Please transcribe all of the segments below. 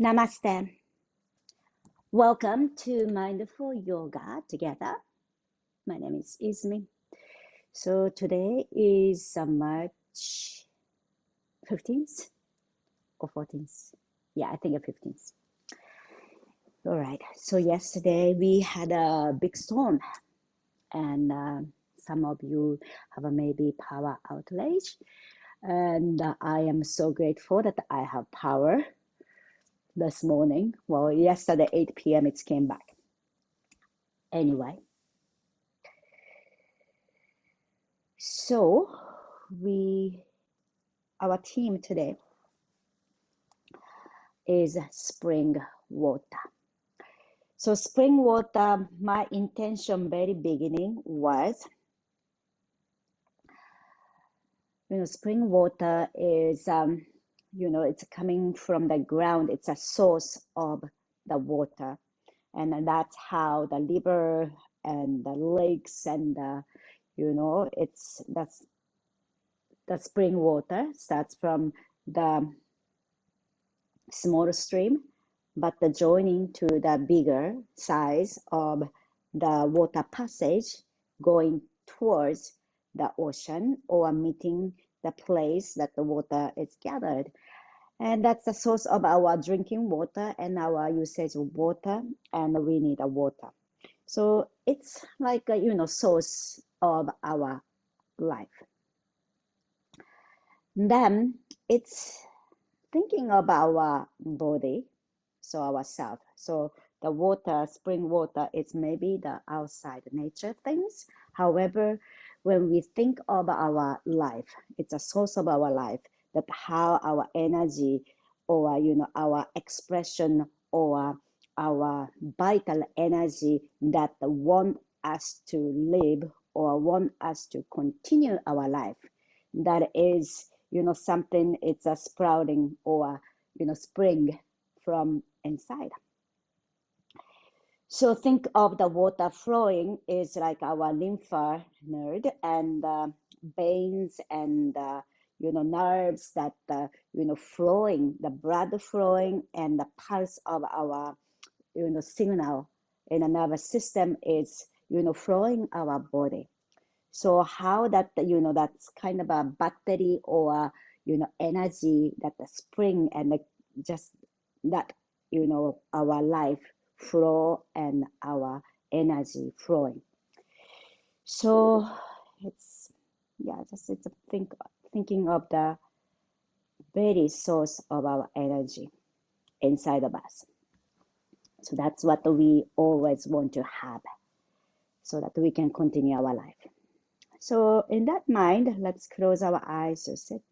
Namaste. Welcome to Mindful Yoga Together. My name is Izumi. So today is March 15th or 14th. Yeah, I think 15th. All right. So yesterday we had a big storm, and some of you have a maybe power outage. And I am so grateful that I have power this morning. Well, yesterday 8 p.m. it came back. Anyway, so our theme today is Springwater. So Springwater, my intention very beginning was, Springwater is, it's coming from the ground. It's a source of the water. And that's how the river and the lakes and, that's the spring water starts from the small stream, but the joining to the bigger size of the water passage going towards the ocean or meeting the place that the water is gathered. And that's the source of our drinking water and our usage of water, and we need a water. So it's like a, source of our life. Then it's thinking of our body, so ourself. So the water, spring water, it's maybe the outside nature things. However, when we think of our life, it's a source of our life, that how our energy or, our expression or our vital energy that want us to live or want us to continue our life, that is, something, it's a sprouting or, spring from inside. So think of the water flowing is like our lymph node and veins and, nerves that, flowing, the blood flowing, and the pulse of our, signal in the nervous system is, flowing our body. So how that, that's kind of a battery or, energy that the spring and just that, our life flow and our energy flowing. So it's thinking of the very source of our energy inside of us. So that's what we always want to have so that we can continue our life. So in that mind, let's close our eyes to sit.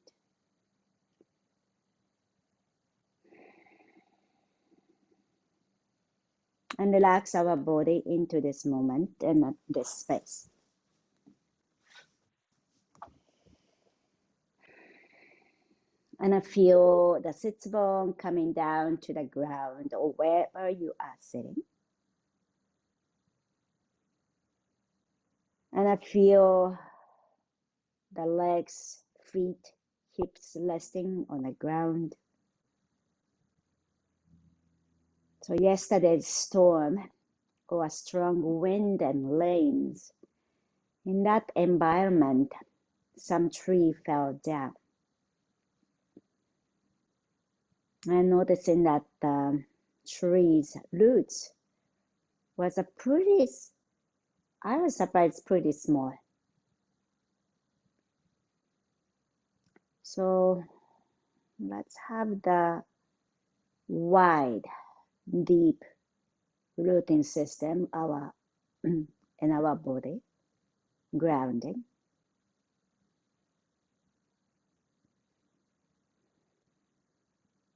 And relax our body into this moment and this space. And I feel the sits bone coming down to the ground or wherever you are sitting. And I feel the legs, feet, hips resting on the ground. So yesterday's storm or a strong wind and rains, in that environment, some tree fell down. And noticing that the tree's roots was I was surprised, pretty small. So let's have the wide, deep rooting system in our body, grounding.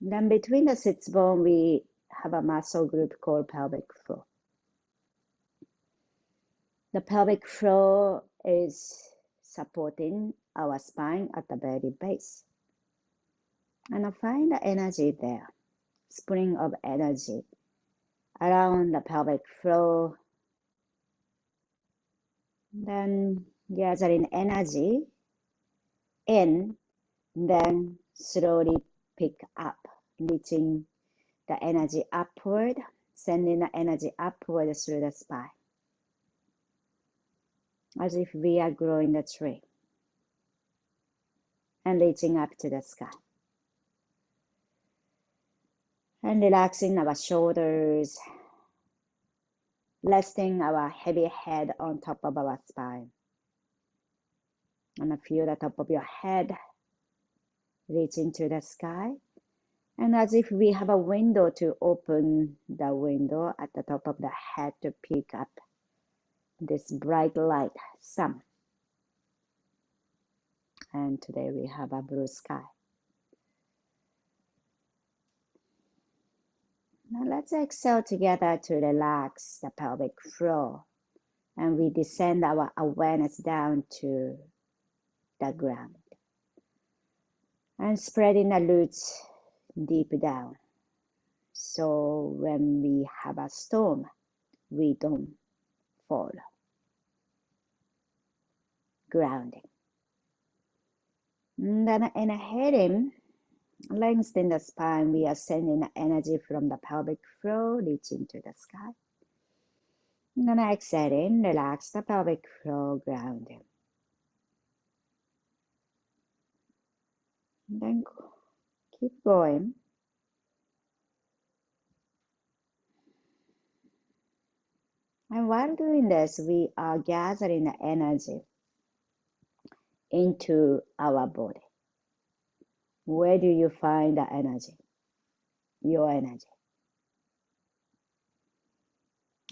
Then between the sits bone, we have a muscle group called pelvic floor. The pelvic floor is supporting our spine at the very base. And I find the energy there, spring of energy around the pelvic floor. Then gathering energy in, then slowly pick up, reaching the energy upward, sending the energy upward through the spine, as if we are growing the tree and reaching up to the sky. And relaxing our shoulders, resting our heavy head on top of our spine. And feel the top of your head reaching to the sky. And as if we have a window to open the window at the top of the head to pick up this bright light, sun. And today we have a blue sky. Now let's exhale together to relax the pelvic floor. And we descend our awareness down to the ground. And spreading the roots deep down. So when we have a storm, we don't fall. Grounding. And then inhaling, lengthening the spine, we are sending the energy from the pelvic floor, reaching to the sky. And then exhaling, relax the pelvic floor, grounding. And then keep going. And while doing this, we are gathering the energy into our body. Where do you find the energy? Your energy.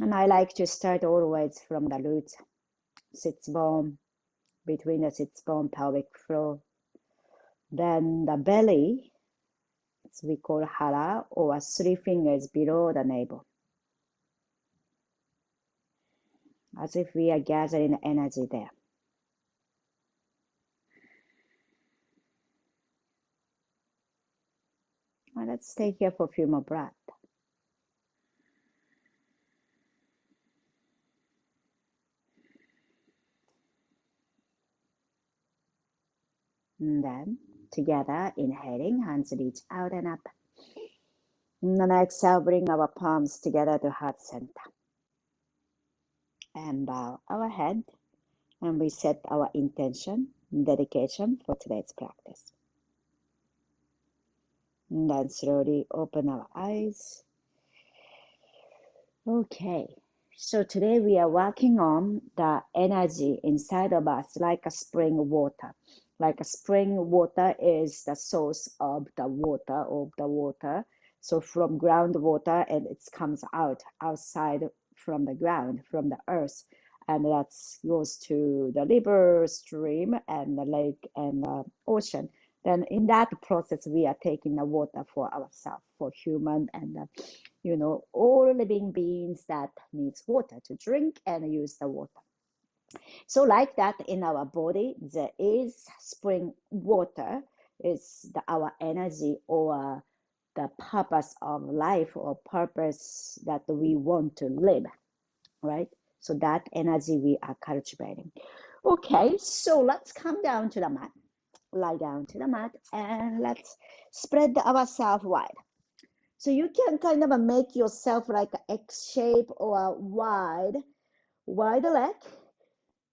And I like to start always from the roots, sits bone, between the sits bone, pelvic floor. Then the belly, we call hara, or 3 fingers below the navel. As if we are gathering energy there. Well, let's stay here for a few more breaths. And then together, inhaling, hands reach out and up. And then exhale, bring our palms together to heart center. And bow our head. And we set our intention, dedication for today's practice. And then slowly open our eyes. Okay, so today we are working on the energy inside of us like a spring water. Like a spring water is the source of the water. So from groundwater, and it comes outside from the ground, from the earth. And that goes to the river, stream, and the lake, and the ocean. Then in that process, we are taking the water for ourselves, for human, and all living beings that needs water to drink and use the water. So like that in our body, there is spring water, is our energy or the purpose of life or purpose that we want to live, right? So that energy we are cultivating. Okay, so let's come down to the mat. Lie down to the mat and let's spread ourselves wide. So you can kind of make yourself like an X shape or a wide leg,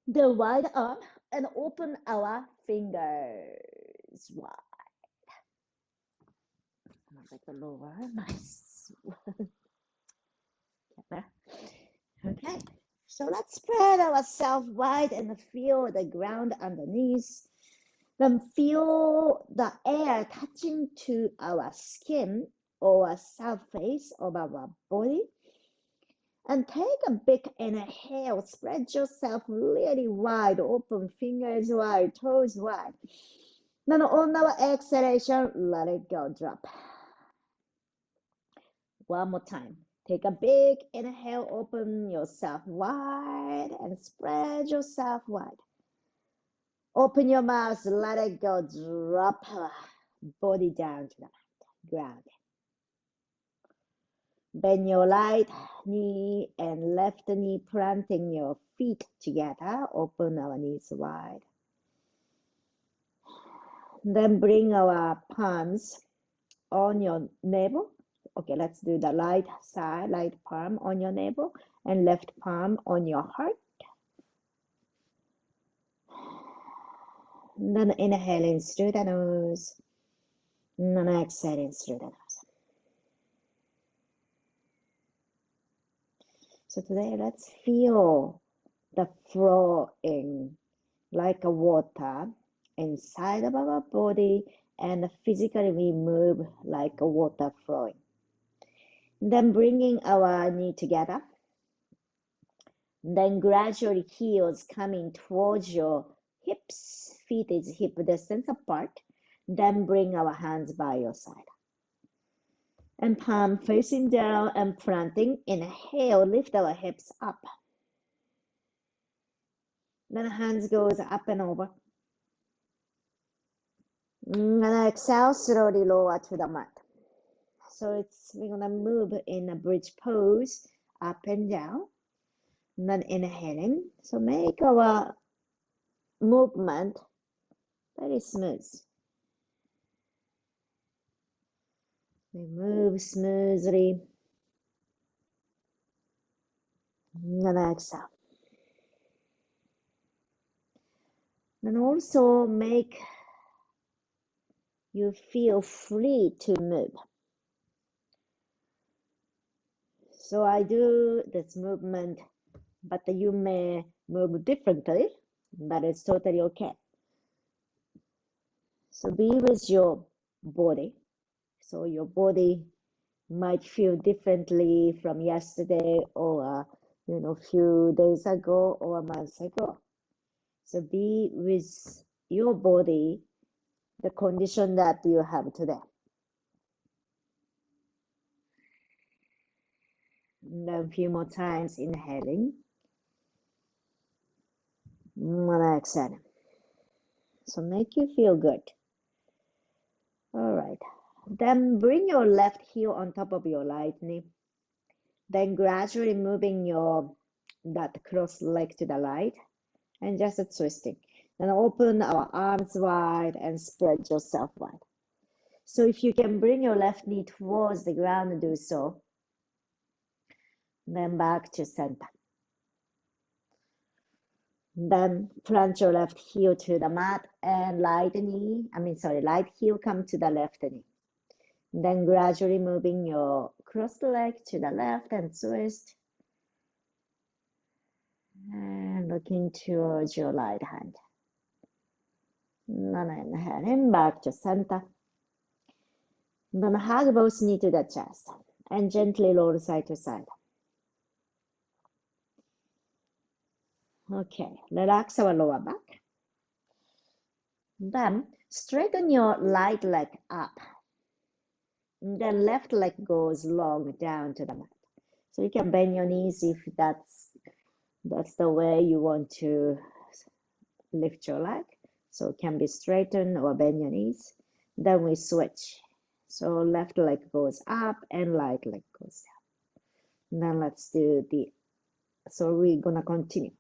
the wide arm, and open our fingers wide. Like the lower, nice. Okay, so let's spread ourselves wide and feel the ground underneath. Then feel the air touching to our skin or surface of our body. And take a big inhale. Spread yourself really wide, open fingers wide, toes wide. Then on our exhalation, let it go, drop. One more time. Take a big inhale, open yourself wide and spread yourself wide. Open your mouth, let it go, drop body down to the ground. Bend your right knee and left knee, planting your feet together. Open our knees wide. Then bring our palms on your navel Okay, let's do the right side, right palm on your navel and left palm on your heart. And then inhaling through the nose, and then exhaling through the nose. So today, let's feel the flowing like a water inside of our body, and physically we move like a water flowing. Then bringing our knee together. Then gradually heels coming towards your hips, feet is hip distance apart. Then bring our hands by your side. And palm facing down and planting. Inhale, lift our hips up. Then hands goes up and over. And exhale, slowly lower to the mat. So we're gonna move in a bridge pose, up and down. And then inhaling. So make our movement very smooth. We move smoothly. And exhale. And also make you feel free to move. So I do this movement, but you may move differently. That is totally okay. So be with your body. So your body might feel differently from yesterday or few days ago or a month ago. So be with your body, the condition that you have today. And then a few more times inhaling. And exhaling. So make you feel good. All right. Then bring your left heel on top of your right knee. Then gradually moving that cross leg to the right and just twisting. Then open our arms wide and spread yourself wide. So if you can bring your left knee towards the ground, do so. Then back to center. Then plant your left heel to the mat and right heel come to the left knee. Then gradually moving your crossed leg to the left and twist. And looking towards your right hand. Then inhaling back to center. Then hug both knees to the chest and gently roll side to side. Okay, relax our lower back. Then straighten your right leg up. Then left leg goes long down to the mat. So you can bend your knees if that's the way you want to lift your leg. So it can be straighten or bend your knees. Then we switch. So left leg goes up and right leg goes down. Then let's do so we're gonna continue.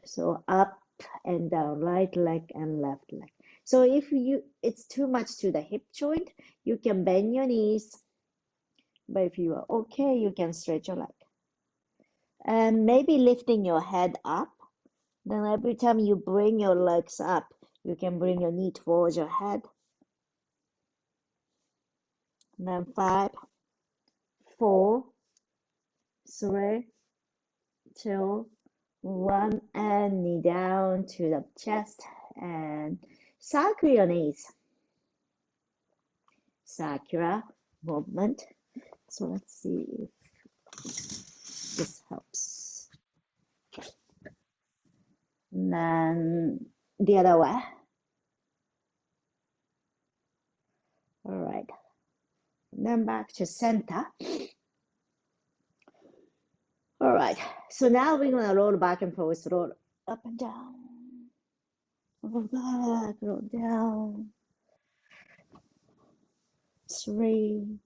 So up and down, right leg and left leg. So if it's too much to the hip joint, you can bend your knees. But if you are okay, you can stretch your leg. And maybe lifting your head up. Then every time you bring your legs up, you can bring your knee towards your head. And then 5, 4, 3, 2, 1, and knee down to the chest and circle your knees. Circular movement. So let's see if this helps. And then the other way. All right. And then back to center. All right. So now we're going to roll back and forth, roll up and down. Roll back, roll down. 3,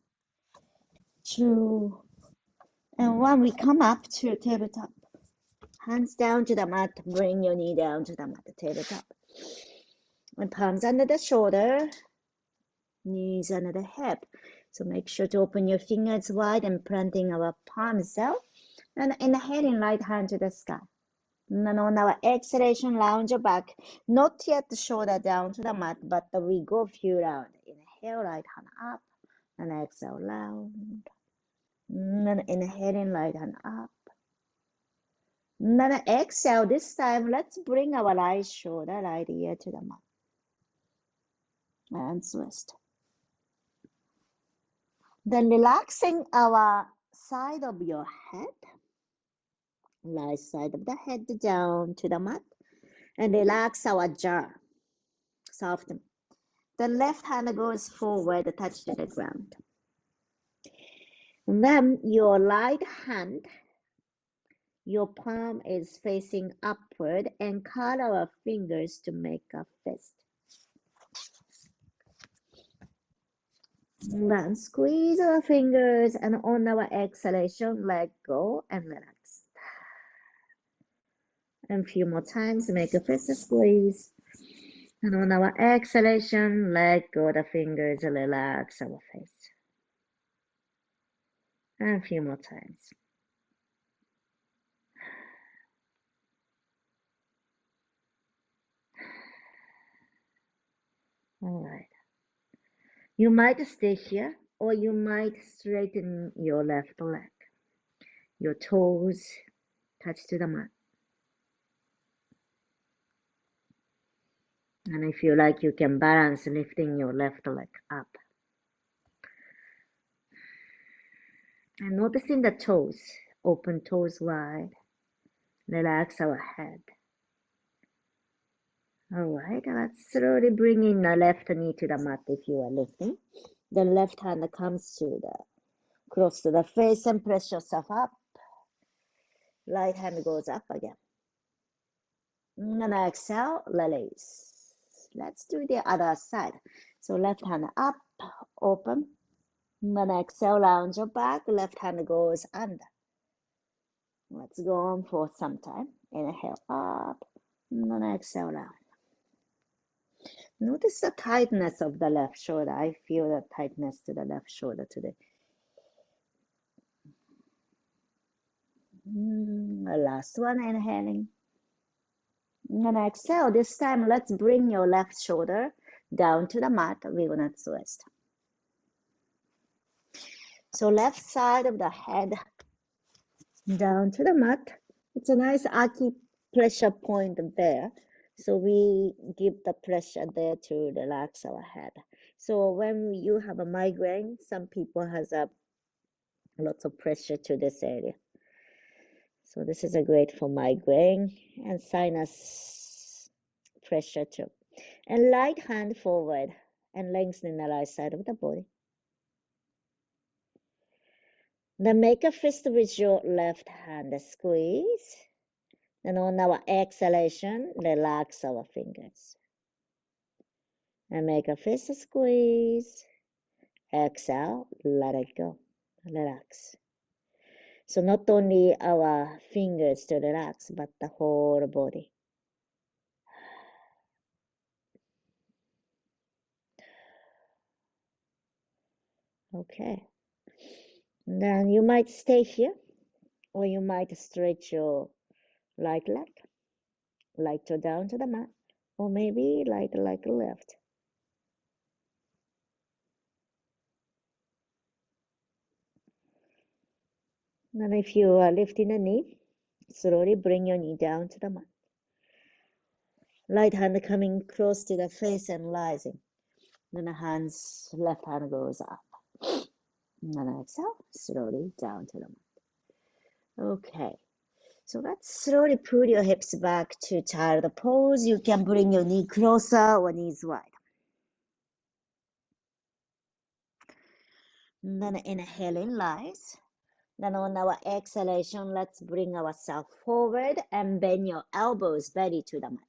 2, and 1. We come up to tabletop. Hands down to the mat. Bring your knee down to the mat, tabletop. And palms under the shoulder. knees under the hip. So make sure to open your fingers wide and planting our palms out. And inhaling right hand to the sky. And then on our exhalation, lounge your back. Not yet the shoulder down to the mat, but we go a few rounds. Inhale, right hand up. And exhale, round. And then inhaling, right hand up. And then exhale. This time, let's bring our right shoulder, right ear to the mat. And twist. Then relaxing our side of your head. Right side of the head down to the mat. And relax our jaw. Soften. The left hand goes forward, touch to the ground. And then your right hand, your palm is facing upward and curl our fingers to make a fist. And then squeeze our fingers and on our exhalation, let go and relax. And a few more times, make a fist squeeze. And on our exhalation, let go the fingers, relax our face. And a few more times. All right. You might stay here or you might straighten your left leg. Your toes touch to the mat. And if you like, you can balance lifting your left leg up. And noticing the toes, open toes wide. Relax our head. All right, let's slowly bring in the left knee to the mat if you are lifting. The left hand comes to the close to the face and press yourself up. Right hand goes up again. And exhale, release. Let's do the other side. So left hand up, open. Then exhale, round your back. Left hand goes under. Let's go on for some time. Inhale up. Then exhale down. Notice the tightness of the left shoulder. I feel the tightness to the left shoulder today. Last one, inhaling. And exhale. This time, let's bring your left shoulder down to the mat. We're going to twist. So left side of the head down to the mat. It's a nice acupressure point there. So we give the pressure there to relax our head. So when you have a migraine, some people has a lots of pressure to this area. So this is a great for migraine and sinus pressure too. And right hand forward and lengthen the right side of the body. Then make a fist with your left hand, squeeze. Then on our exhalation, relax our fingers. And make a fist squeeze. Exhale, let it go. Relax. So not only our fingers to relax, but the whole body. Okay. Then you might stay here, or you might stretch your right leg, right toe down to the mat, or maybe like left. And if you are lifting a knee, slowly bring your knee down to the mat. Right hand coming close to the face and rising. Then the left hand goes up. And then exhale, slowly down to the mat. Okay. So let's slowly pull your hips back to child pose. You can bring your knee closer or knees wide. And then inhaling, rise. Then on our exhalation, let's bring ourselves forward and bend your elbows belly to the mat.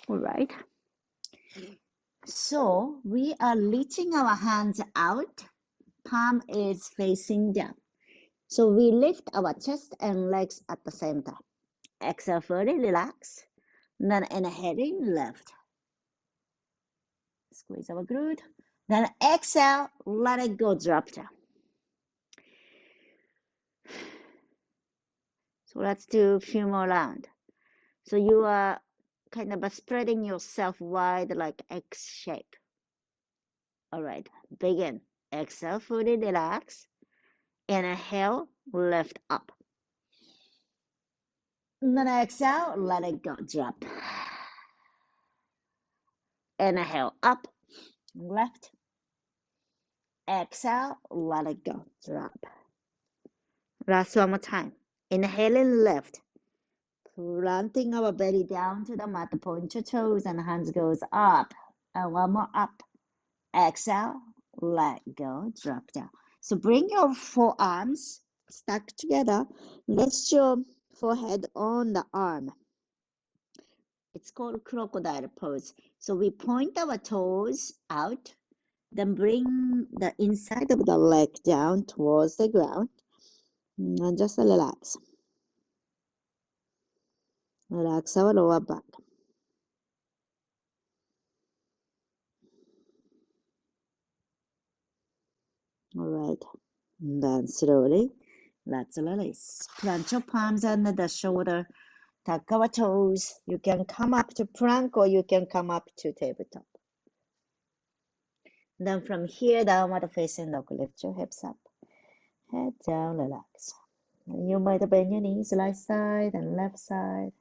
All right. So we are reaching our hands out. Palm is facing down. So we lift our chest and legs at the same time. Exhale fully, relax. Then inhaling, left. Squeeze our glute. Then exhale, let it go, drop down. So let's do a few more rounds. So you are kind of spreading yourself wide like X shape. All right, begin. Exhale, fully relax. Inhale, lift up. Then exhale, let it go, drop. Inhale, up, left. Exhale, let it go, drop. Last one more time. Inhaling, lift. Planting our belly down to the mat, point your toes and hands goes up. And one more up. Exhale, let go, drop down. So bring your forearms stuck together. Rest your forehead on the arm. It's called crocodile pose. So we point our toes out, then bring the inside of the leg down towards the ground. And just relax. Relax our lower back. All right. And then slowly, let's release. Plant your palms under the shoulder. Tuck our toes. You can come up to plank or you can come up to tabletop. Then from here, downward facing dog, lift your hips up. Head down, relax. You might bend your knees right side and left side.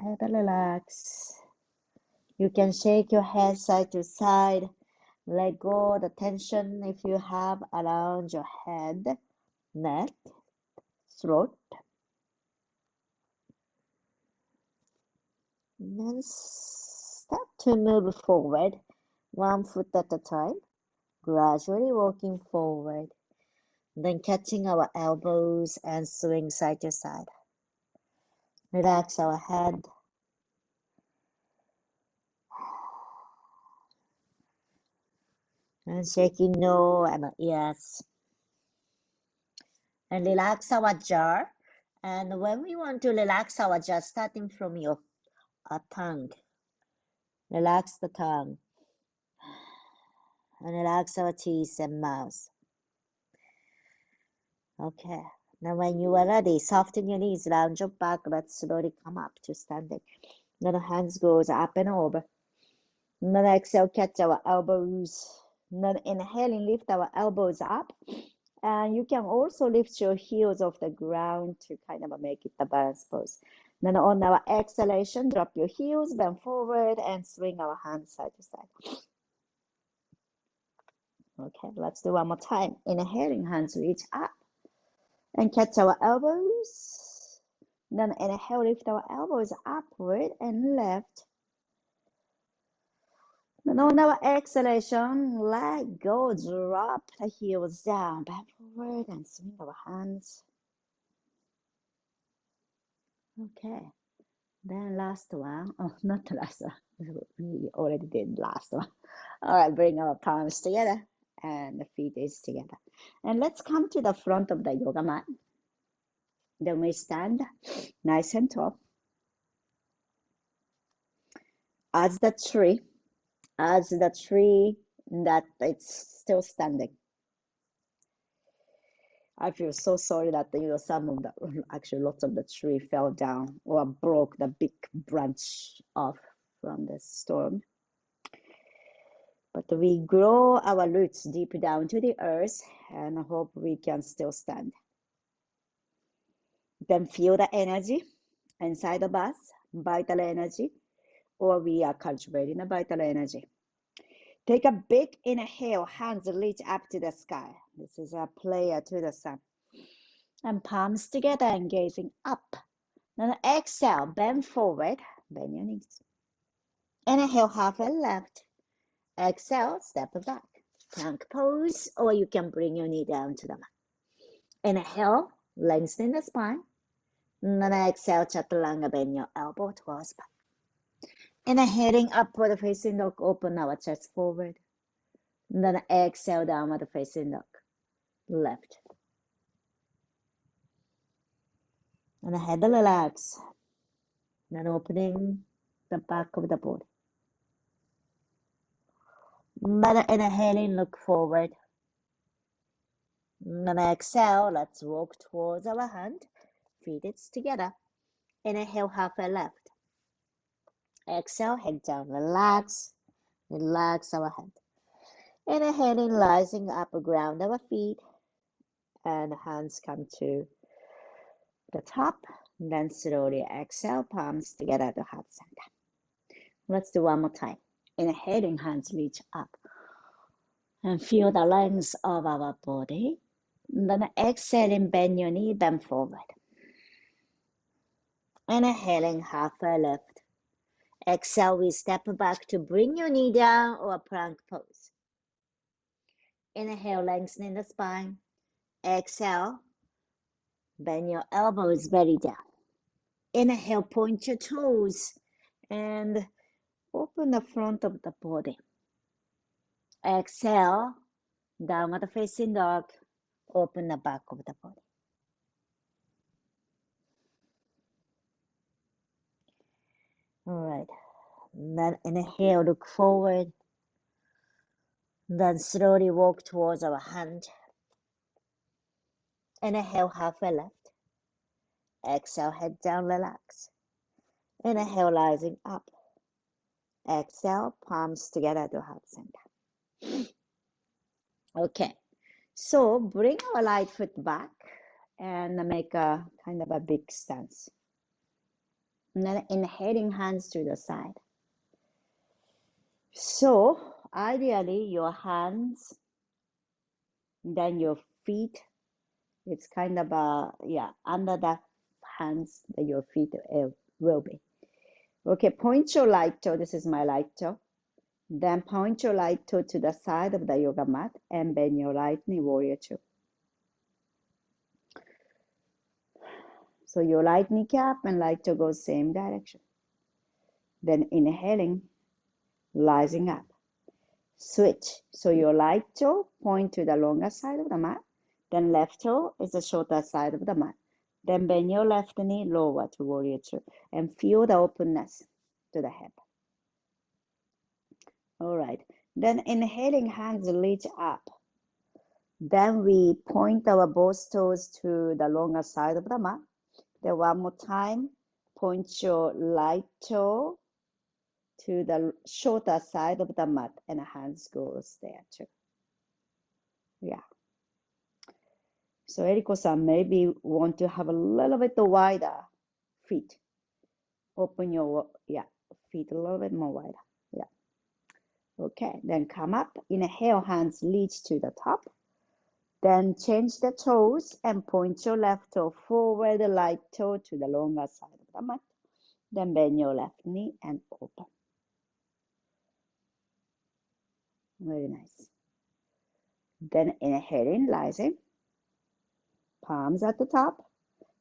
Head relax. You can shake your head side to side. Let go the tension if you have around your head, neck, throat. And then start to move forward, 1 foot at a time, gradually walking forward. Then catching our elbows and swing side to side. Relax our head. And shaking no and yes. And relax our jaw. And when we want to relax our jaw, starting from your tongue, relax the tongue. And relax our teeth and mouth. Okay. Now when you are ready, soften your knees, round your back. Let's slowly come up to standing. Then the hands goes up and over. And then exhale, catch our elbows. And then inhaling, lift our elbows up. And you can also lift your heels off the ground to kind of make it the balance pose. Then on our exhalation, drop your heels, bend forward, and swing our hands side to side. Okay, let's do one more time. Inhaling, hands reach up and catch our elbows. Then inhale, lift our elbows upward and left. Then on our exhalation, let go, drop the heels down, bend forward and swing our hands. Okay, then last one. Oh, not the last one. We already did last one. All right, bring our palms together and the feet is together. And let's come to the front of the yoga mat. Then we stand nice and tall. As the tree that it's still standing. I feel so sorry that some of the actually lots of the tree fell down or broke the big branch off from the storm. But we grow our roots deep down to the earth and hope we can still stand. Then feel the energy inside of us, vital energy, or we are cultivating a vital energy. Take a big inhale, hands reach up to the sky. This is a prayer to the sun. And palms together and gazing up. Then exhale, bend forward, bend your knees. Inhale, halfway left. Exhale, step back. Plank pose, or you can bring your knee down to the mat. Inhale, lengthen the spine. And then exhale, chaturanga, bend your elbow towards back. Inhaling, upward facing dog, open our chest forward. And then exhale, downward facing dog, left. And head relax. Then opening the back of the body. Then inhaling, look forward. Then exhale, let's walk towards our hand. Feet is together. Inhale, halfway left. Exhale, head down, relax. Relax our hand. Inhaling, rising up, ground our feet. And hands come to the top. Then slowly exhale, palms together to heart center. Let's do one more time. Inhaling, hands reach up. And feel the length of our body. Then exhaling, bend your knee, bend forward. Inhaling, halfway left. Exhale, we step back to bring your knee down or plank pose. Inhale, lengthening the spine. Exhale, bend your elbows, belly down. Inhale, point your toes and open the front of the body. Exhale, downward facing dog, open the back of the body. All right, then inhale, look forward. Then slowly walk towards our hand. Inhale, halfway left. Exhale, head down, relax. Inhale, rising up. Exhale, palms together to heart center. Okay, so bring our right foot back and make a kind of a big stance. And then inhaling, hands to the side. So ideally, your hands, then your feet, it's kind of under the hands that your feet will be. Okay, point your right toe, this is my right toe. Then point your right toe to the side of the yoga mat and bend your right knee, warrior two. So your right kneecap and right toe goes same direction. Then inhaling, rising up. Switch. So your right toe point to the longer side of the mat. Then left toe is the shorter side of the mat. Then bend your left knee lower to warrior two and feel the openness to the hip. All right. Then inhaling, hands reach up. Then we point our both toes to the longer side of the mat. Then one more time, point your right toe to the shorter side of the mat and hands goes there too. Yeah. So Eriko-san, maybe want to have a little bit wider feet. Open your feet a little bit more wider. Yeah. Okay, then come up. Inhale, hands reach to the top. Then change the toes and point your left toe forward, the right toe to the longer side of the mat. Then bend your left knee and open. Very nice. Then inhaling, rising. Palms at the top.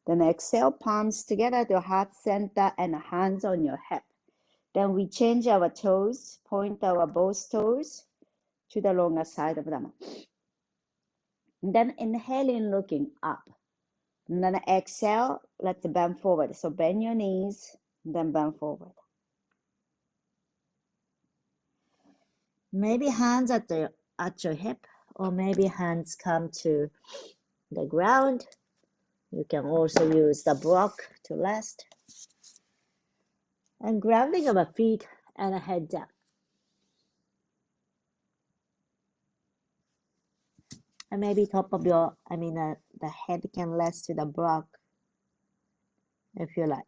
Then exhale, palms together to heart center and hands on your hip. Then we change our toes, point our both toes to the longer side of the mat. Then inhaling, looking up. And then exhale, let's bend forward. So bend your knees, then bend forward. Maybe hands at your hip, or maybe hands come to the ground. You can also use the block to rest. And grounding our feet and head down. And maybe top of the head can rest to the block if you like.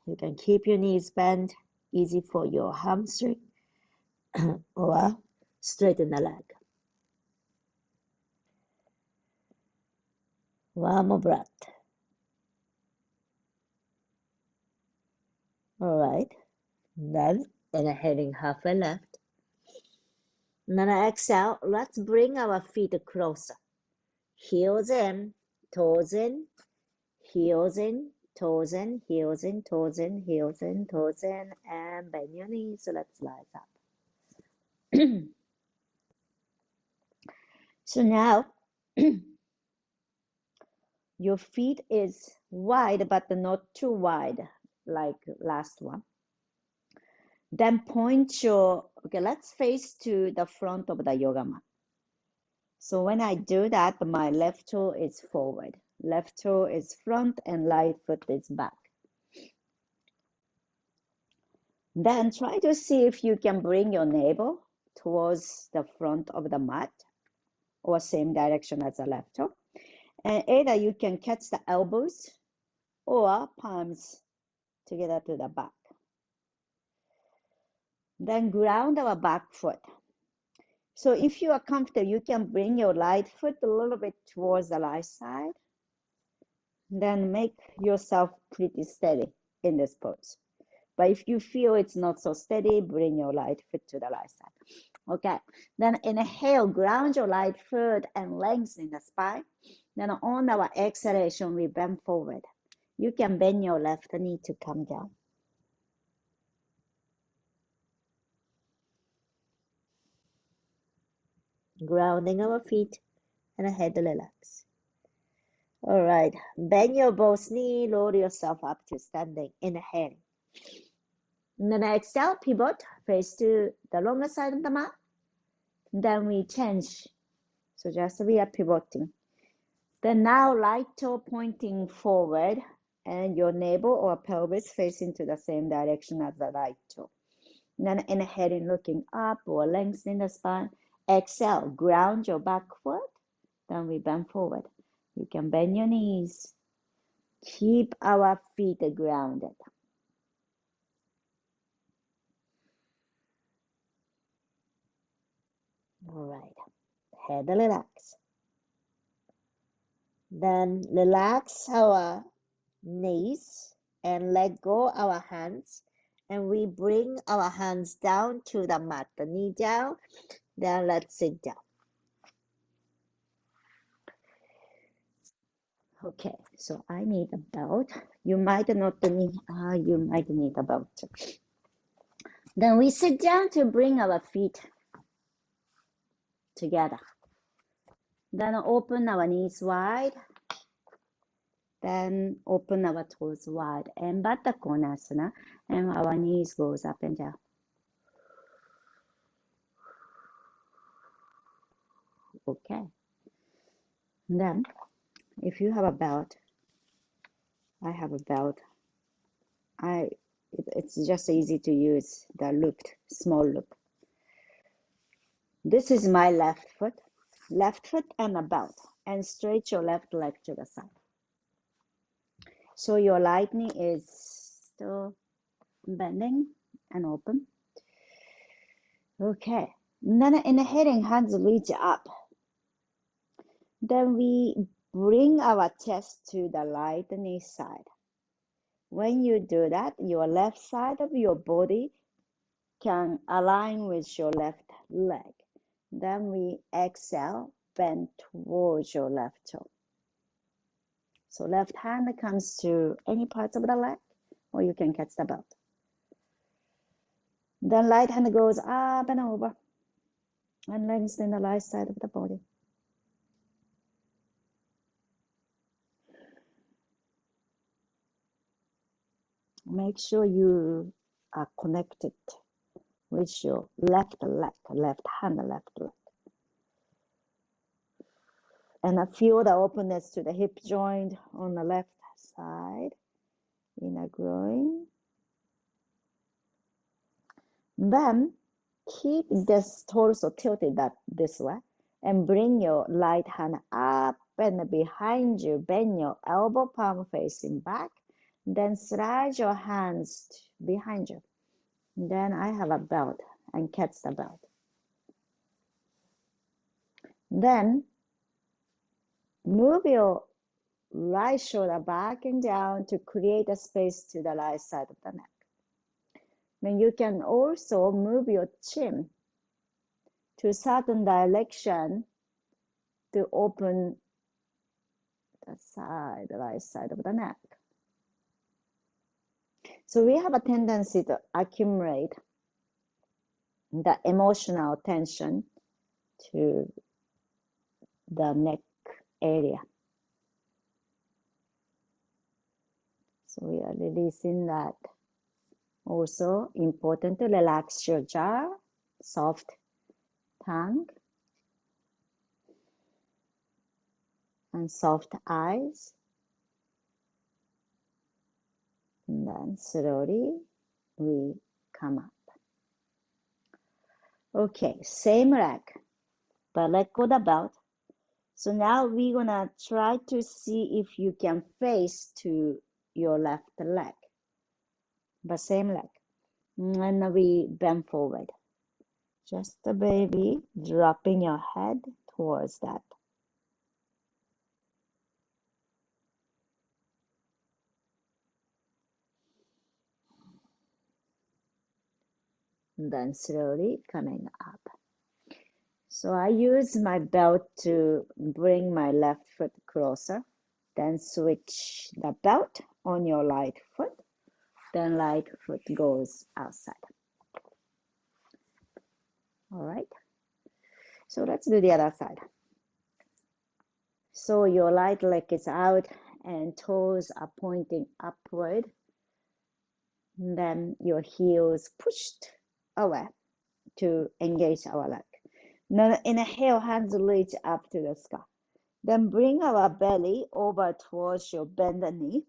You can keep your knees bent, easy for your hamstring, or straighten the leg. One more breath. All right. Then inhaling halfway left. And then exhale, let's bring our feet closer. Heels in, toes in, heels in, toes in, heels in, toes in, heels in, toes in, and bend your knees. So let's rise up. So now your feet is wide, but not too wide, like last one. Then point your, okay, let's face to the front of the yoga mat. So when I do that, my left toe is forward, left toe is front, and right foot is back. Then try to see if you can bring your navel towards the front of the mat or same direction as the left toe. And either you can catch the elbows or palms together to the back. Then ground our back foot. So if you are comfortable, you can bring your right foot a little bit towards the right side. Then make yourself pretty steady in this pose. But if you feel it's not so steady, bring your right foot to the right side. Okay, then inhale, ground your right foot and lengthen the spine. Then on our exhalation, we bend forward. You can bend your left knee to come down. Grounding our feet and head relax. All right, bend your both knee, lower yourself up to standing. Inhale. And then exhale, pivot, face to the longer side of the mat. Then we change. So just we are pivoting. Then now right toe pointing forward and your navel or pelvis facing to the same direction as the right toe. And then inhaling, looking up or lengthening the spine. Exhale, ground your back foot. Then we bend forward. You can bend your knees. Keep our feet grounded. All right, head relax. Then relax our knees and let go our hands. And we bring our hands down to the mat, the knee down. Then let's sit down. Okay, so I need a belt. You might not need, you might need a belt. Then we sit down to bring our feet together. Then open our knees wide. Then open our toes wide and Baddha Konasana, and our knees goes up and down. Okay. Then, if you have a belt, I have a belt. It's just easy to use the looped, small loop. This is my left foot and a belt, and straight your left leg to the side. So your right knee is still bending and open. Okay. And then inhaling, hands reach up. Then we bring our chest to the right knee side. When you do that, your left side of your body can align with your left leg. Then we exhale, bend towards your left toe. So left hand comes to any parts of the leg, or you can catch the belt. Then right hand goes up and over, and lengthen the right side of the body. Make sure you are connected with your left leg, left hand, left leg. And I feel the openness to the hip joint on the left side, inner groin. Then keep this torso tilted this way and bring your right hand up and behind you. Bend your elbow palm facing back. Then slide your hands behind you. Then I have a belt and catch the belt. Then move your right shoulder back and down to create a space to the right side of the neck. Then you can also move your chin to a certain direction to open the right side of the neck. So we have a tendency to accumulate the emotional tension to the neck area. So we are releasing that. Also important to relax your jaw, soft tongue, and soft eyes. And then slowly we come up. Okay, same leg, but let go the belt. So now we're gonna try to see if you can face to your left leg, but same leg. And we bend forward. Just a baby, dropping your head towards that. And then slowly coming up. So I use my belt to bring my left foot closer. Then switch the belt on your right foot. Then right foot goes outside. All right. So let's do the other side. So your right leg is out and toes are pointing upward. And then your heels pushed away to engage our leg. Now inhale, hands reach up to the sky. Then bring our belly over towards your bended knee.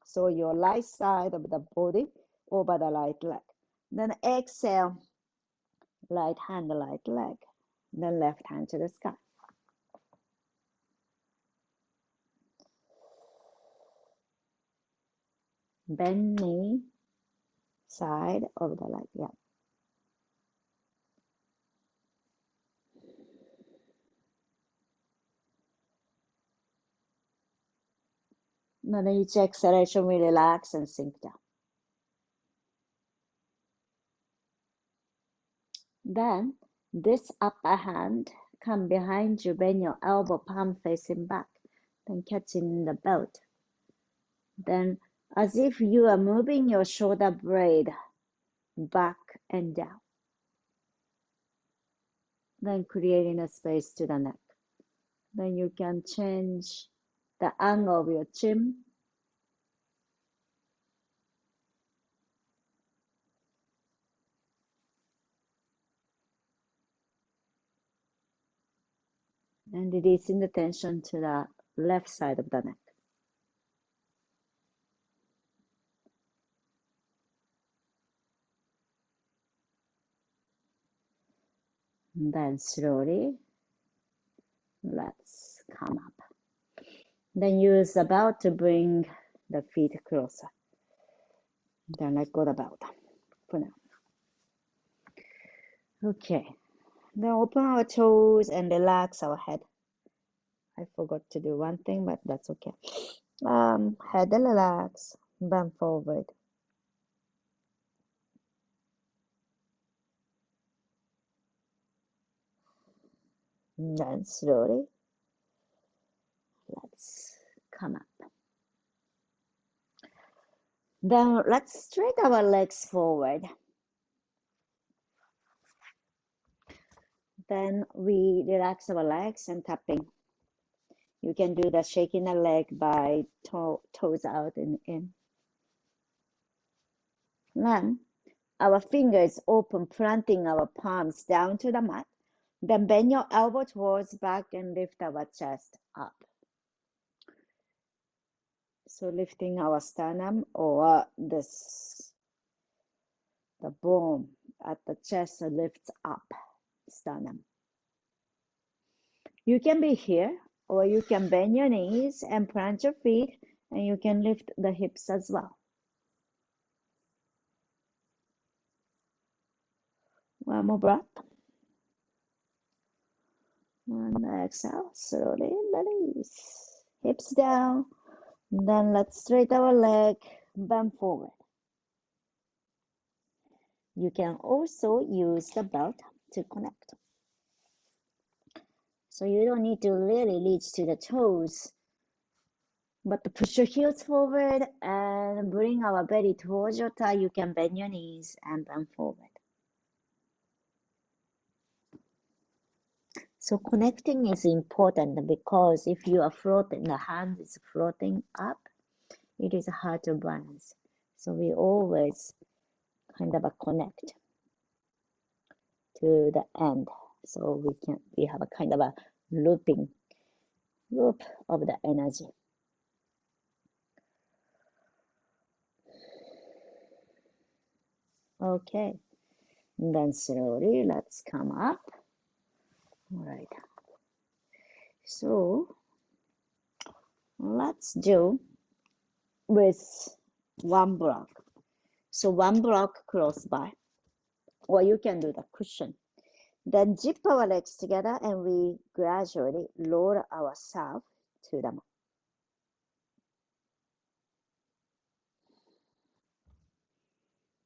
So your right side of the body over the right leg. Then exhale, right hand, right leg. Then left hand to the sky. Bend knee, side of the leg. Yeah. Now then each exhalation, we relax and sink down. Then this upper hand come behind you, bend your elbow, palm facing back, then catching the belt. Then as if you are moving your shoulder blade back and down. Then creating a space to the neck. Then you can change the angle of your chin. And releasing the tension to the left side of the neck. And then slowly, let's come up. Then use the belt to bring the feet closer. Then let go the belt for now. Okay. Then open our toes and relax our head. I forgot to do one thing, but that's okay. Head relax, bend forward. And then slowly, let's come up. Then let's straight our legs forward. Then we relax our legs and tapping. You can do the shaking the leg by toes out and in. Then our fingers open, planting our palms down to the mat. Then bend your elbow towards back and lift our chest up. So lifting our sternum or this, the bone at the chest lifts up, sternum. You can be here, or you can bend your knees and plant your feet, and you can lift the hips as well. One more breath. And exhale, slowly release. Hips down. Then let's straighten our leg, bend forward. You can also use the belt to connect. So you don't need to really reach to the toes, but to push your heels forward and bring our belly towards your thigh. You can bend your knees and bend forward. So connecting is important because if you are floating, the hand is floating up, it is hard to balance. So we always kind of connect to the end. So we have a kind of a loop of the energy. Okay, and then slowly let's come up. All right. So let's do with one block. So one block close by, or you can do the cushion. Then zip our legs together and we gradually lower ourselves to the mat.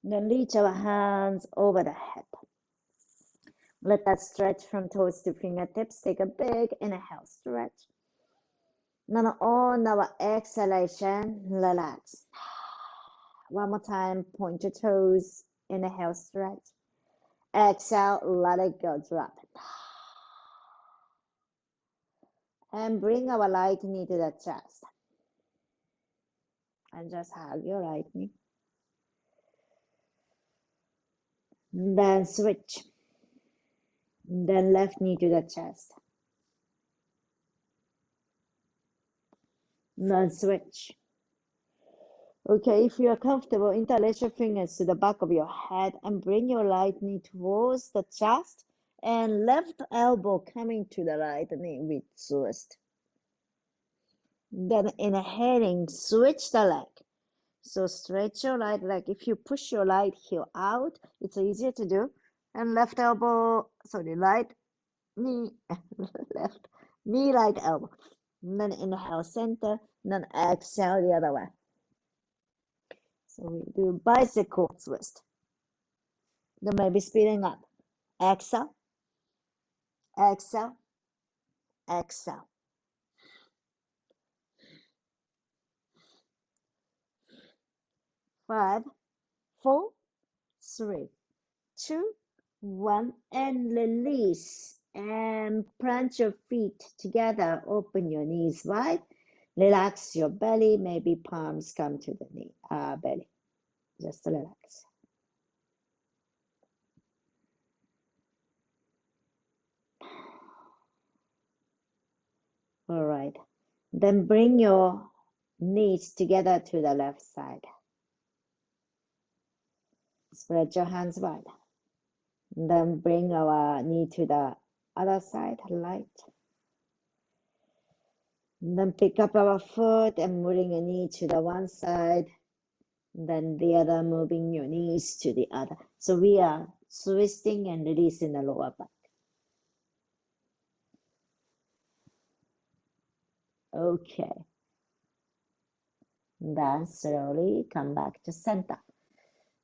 Then reach our hands over the head. Let that stretch from toes to fingertips. Take a big inhale, stretch. Then on our exhalation, relax. One more time, point your toes, inhale, stretch. Exhale, let it go, drop it. And bring our right knee to the chest. And just hug your right knee. Then switch. Then left knee to the chest. Then switch. Okay, if you are comfortable, interlace your fingers to the back of your head and bring your right knee towards the chest and left elbow coming to the right knee with twist. Then inhaling, switch the leg. So stretch your right leg. If you push your right heel out, it's easier to do. And left elbow, sorry, right knee, left knee, right elbow. And then inhale center, and then exhale the other way. So we do bicycle twist. Then maybe speeding up. Exhale, exhale, exhale. 5, 4, 3, 2, 1, and release. And plant your feet together. Open your knees wide. Relax your belly. Maybe palms come to the knee, belly. Just relax. All right. Then bring your knees together to the left side. Spread your hands wide. Then bring our knee to the other side, light. Then pick up our foot and moving a knee to the one side. Then the other, moving your knees to the other. So we are twisting and releasing the lower back. Okay. Then slowly come back to center.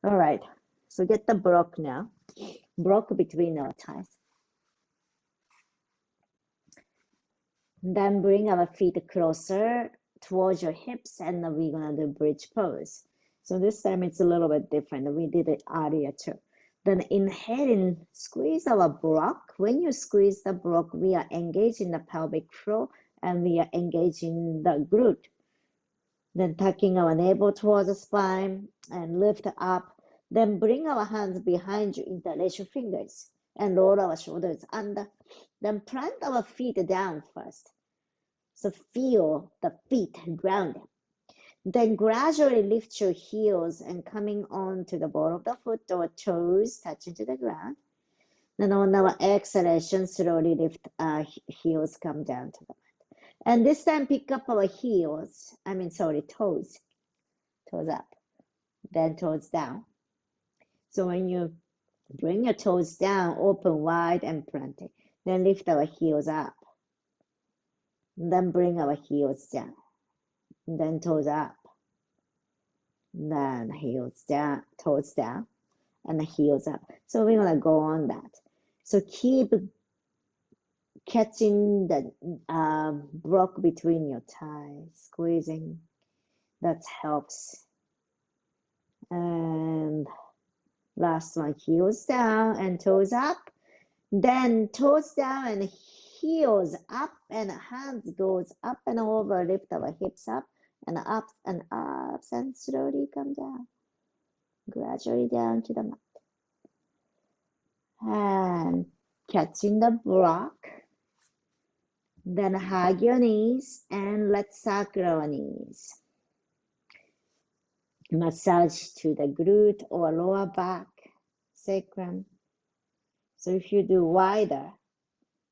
All right. So get the block now. Block between our thighs. Then bring our feet closer towards your hips and then we're gonna do bridge pose. So this time it's a little bit different. We did it earlier too. Then inhaling, squeeze our block. When you squeeze the block, we are engaging the pelvic floor and we are engaging the glute. Then tucking our navel towards the spine and lift up. Then bring our hands behind you, interlace your fingers and roll our shoulders under. Then plant our feet down first. So feel the feet grounded. Then gradually lift your heels and coming on to the ball of the foot or toes touching to the ground. Then on our exhalation, slowly lift our heels, come down to the mat. And this time pick up our heels, toes. Toes up, then toes down. So when you bring your toes down, open wide and plant it. Then lift our heels up. Then bring our heels down. Then toes up. Then heels down, toes down, and the heels up. So we're gonna go on that. So keep catching the block between your thighs, squeezing. That helps. And last one, heels down and toes up. Then toes down and heels up and hands goes up and over, lift our hips up and slowly come down, gradually down to the mat. And catching the block. Then hug your knees and let's circle our knees. Massage to the glute or lower back, sacrum. So if you do wider,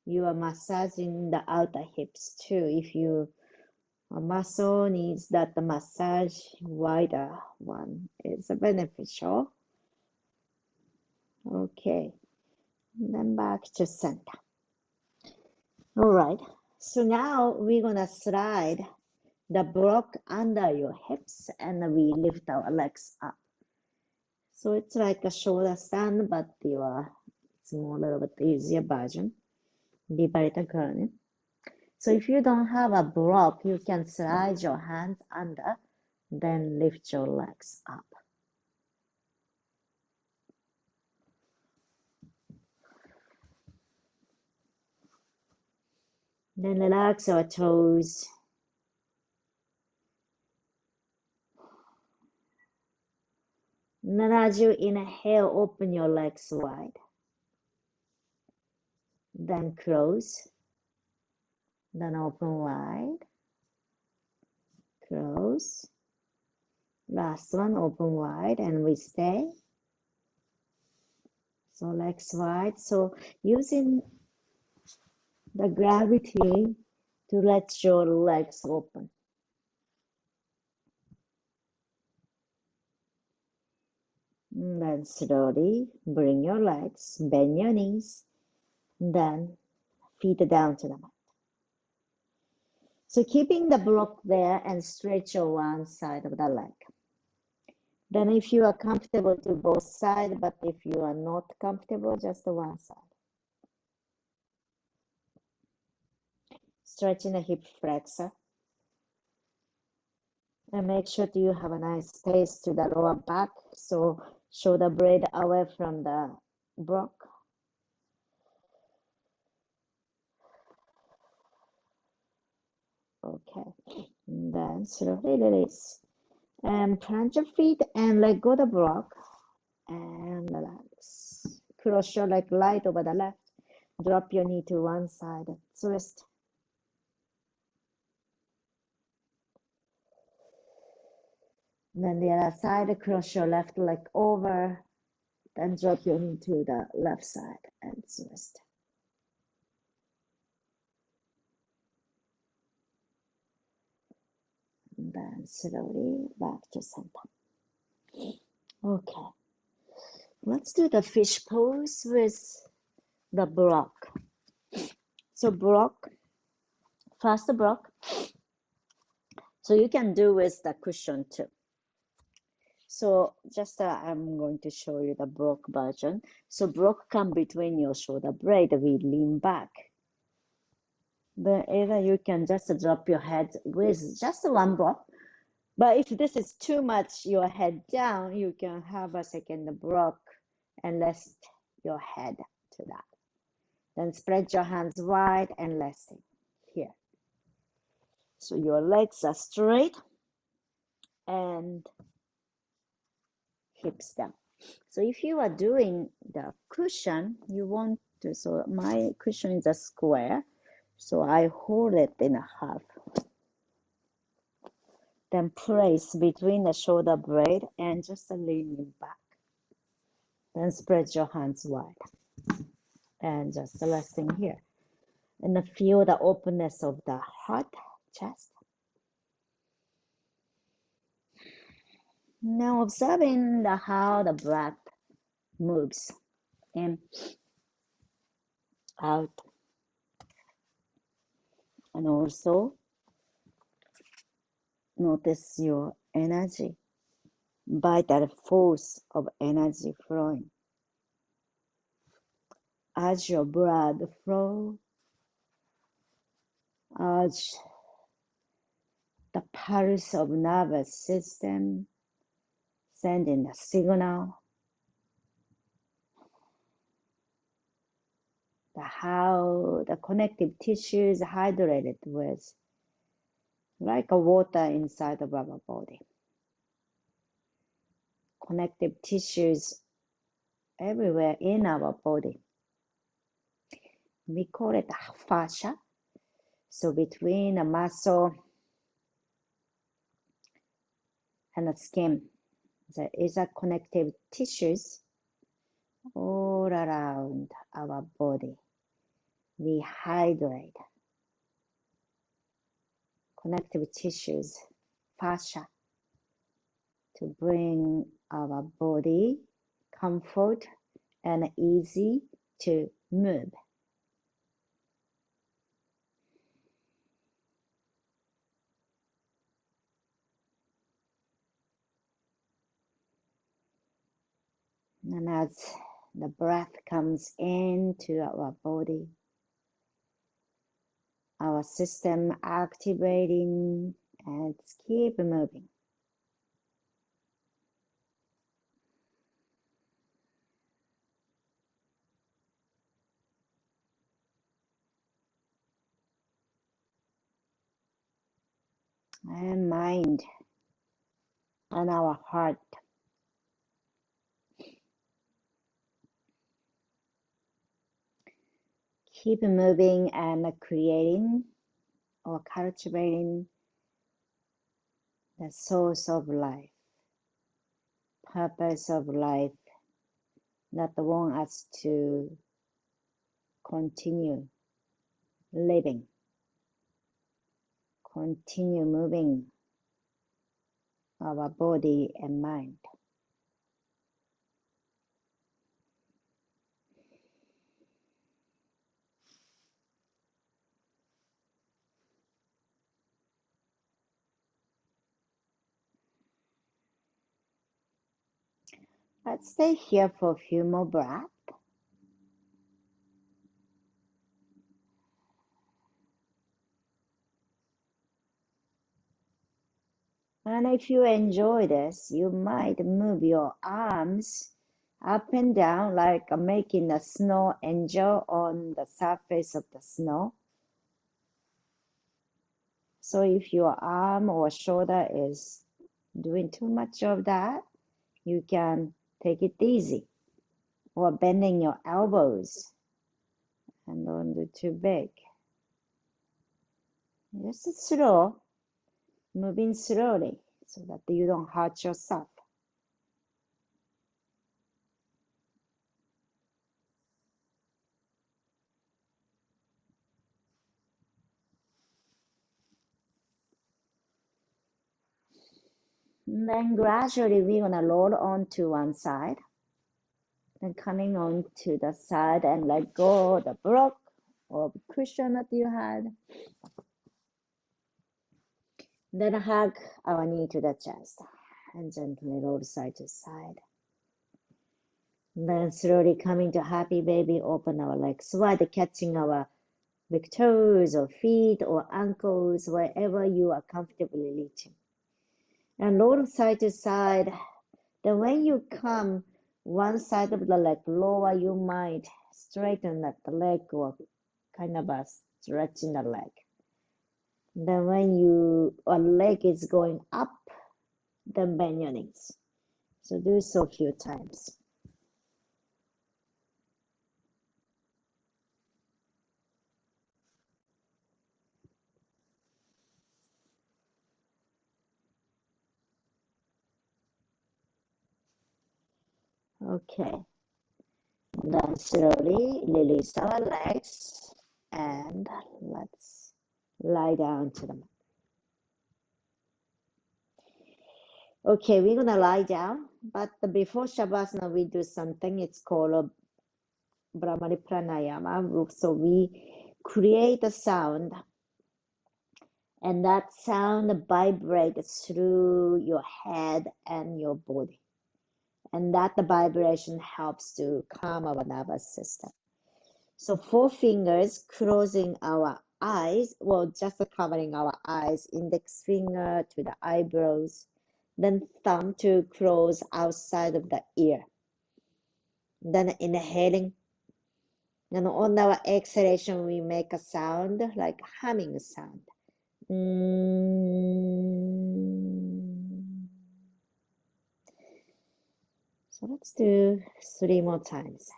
you are massaging the outer hips too. If you a muscle needs that the massage wider one is beneficial. Okay, then back to center. All right, so now we're gonna slide the block under your hips and we lift our legs up. So it's like a shoulder stand, but it's more a little bit easier version. Di bharatanatyam. So if you don't have a block, you can slide your hands under, then lift your legs up. Then relax our toes. Then as you inhale, open your legs wide. Then close. Then open wide. Close. Last one, open wide, and we stay. So legs wide. So using the gravity to let your legs open. And then slowly bring your legs, bend your knees, then feet down to the mat. So keeping the block there and stretch your one side of the leg. Then if you are comfortable to both sides, but if you are not comfortable, just the one side. Stretching the hip flexor. And make sure that you have a nice space to the lower back, so shoulder blade away from the block. Okay, and then slowly release. And plant your feet and let go the block and relax. Cross your leg light over the left. Drop your knee to one side. Twist. Then the other side, cross your left leg over. Then drop your knee to the left side and twist. And then slowly back to center. Okay. Let's do the fish pose with the block. So block, first block. So you can do with the cushion too. So just I'm going to show you the block version. So block come between your shoulder blade, we lean back. Then either you can just drop your head with just one block. But if this is too much, your head down, you can have a second block and rest your head to that. Then spread your hands wide and resting here. So your legs are straight and hips down. So if you are doing the cushion, you want to, so my cushion is a square, so I hold it in a half. Then place between the shoulder blade and just leaning back. Then spread your hands wide and just resting here. And feel the openness of the heart, chest. Now observing how the breath moves in, out, and also notice your energy, vital force of energy flowing. As your blood flows, as the pulse of nervous system sending a signal, how the connective tissue is hydrated with like a water inside of our body. Connective tissues everywhere in our body. We call it fascia. So between the muscle and the skin, there is a connective tissues all around our body. We hydrate connective tissues, fascia, to bring our body comfort and easy to move. And as the breath comes into our body, our system activating and keep moving. And mind and our heart. Keep moving and creating or cultivating the source of life, purpose of life that want us to continue living, continue moving our body and mind. Let's stay here for a few more breaths. And if you enjoy this, you might move your arms up and down like making a snow angel on the surface of the snow. So if your arm or shoulder is doing too much of that, you can take it easy, or bending your elbows and don't do too big. Just slow, moving slowly so that you don't hurt yourself. And then gradually we're gonna roll onto one side, then coming on to the side and let go of the block or cushion that you had. Then hug our knee to the chest and gently roll side to side. Then slowly coming to happy baby, open our legs wide, catching our big toes or feet or ankles, wherever you are comfortably reaching. And roll side to side. Then when you come one side of the leg lower, you might straighten the leg or kind of a stretching the leg. Then when a leg is going up, then bend your knees. So do so a few times. Okay. Then slowly release our legs and let's lie down to the mat. Okay, we're gonna lie down, but before Shavasana, we do something. It's called a Brahmari Pranayama. So we create a sound, and that sound vibrates through your head and your body. And that the vibration helps to calm our nervous system. So 4 fingers closing our eyes, well, just covering our eyes, index finger to the eyebrows, then thumb to close outside of the ear. Then inhaling. And on our exhalation, we make a sound like humming sound. So let's do 3 more times.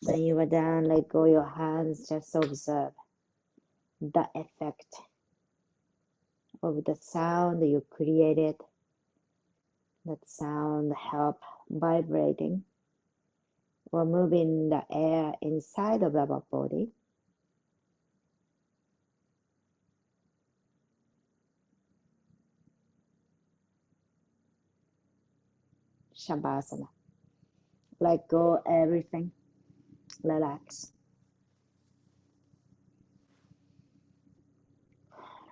When you are done, let go your hands, just observe the effect of the sound you created. That sound help vibrating or moving the air inside of our body. Shavasana. Let go everything. Relax.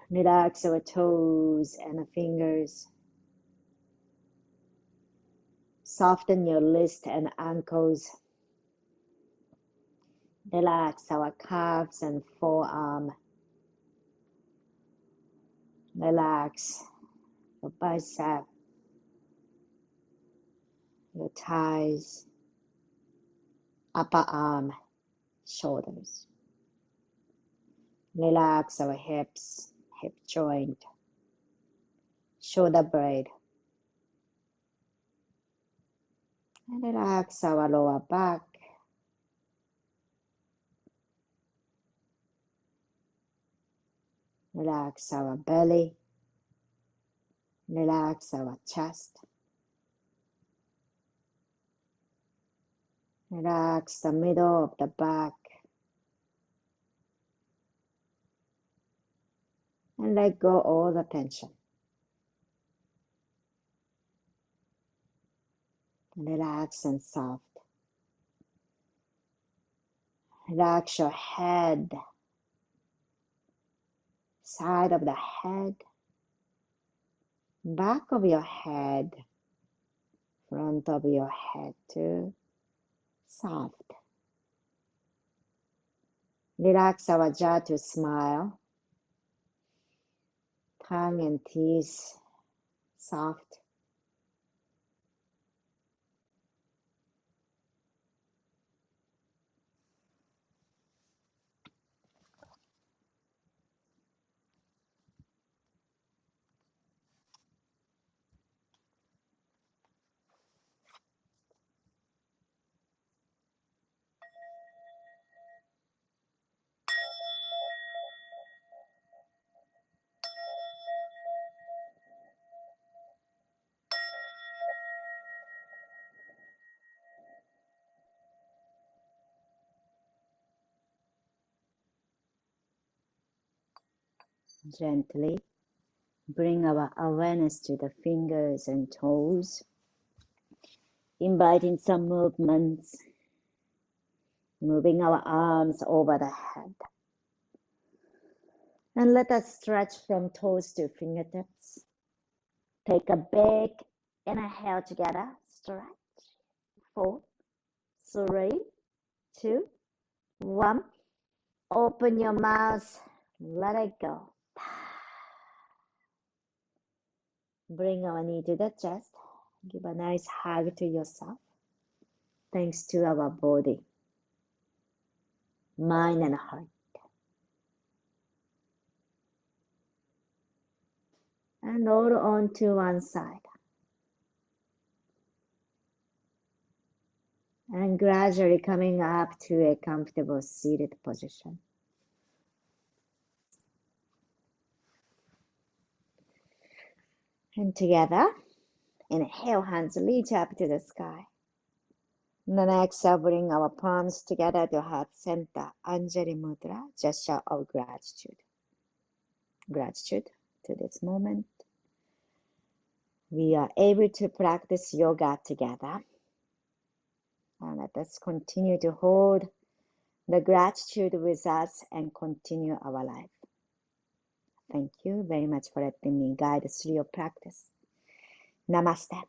Relax our toes and fingers. Soften your wrist and ankles. Relax our calves and forearm. Relax your bicep, your thighs, upper arm, shoulders. Relax our hips, hip joint, shoulder blade. And relax our lower back. Relax our belly. Relax our chest. Relax the middle of the back. And let go all the tension. Relax and soft. Relax your head, side of the head, back of your head, front of your head too. Soft. Relax our jaw to smile. Tongue and teeth soft. Gently bring our awareness to the fingers and toes, inviting some movements, moving our arms over the head. And let us stretch from toes to fingertips. Take a big inhale together. Stretch. 4, 3, 2, 1. Open your mouth. Let it go. Bring our knee to the chest. Give a nice hug to yourself. Thanks to our body, mind and heart. And roll on to one side. And gradually coming up to a comfortable seated position. And together, inhale, hands reach up to the sky. And then exhale, bring our palms together to heart center. Anjali Mudra, gesture of gratitude. Gratitude to this moment. We are able to practice yoga together. And let us continue to hold the gratitude with us and continue our life. Thank you very much for letting me guide through your practice. Namaste.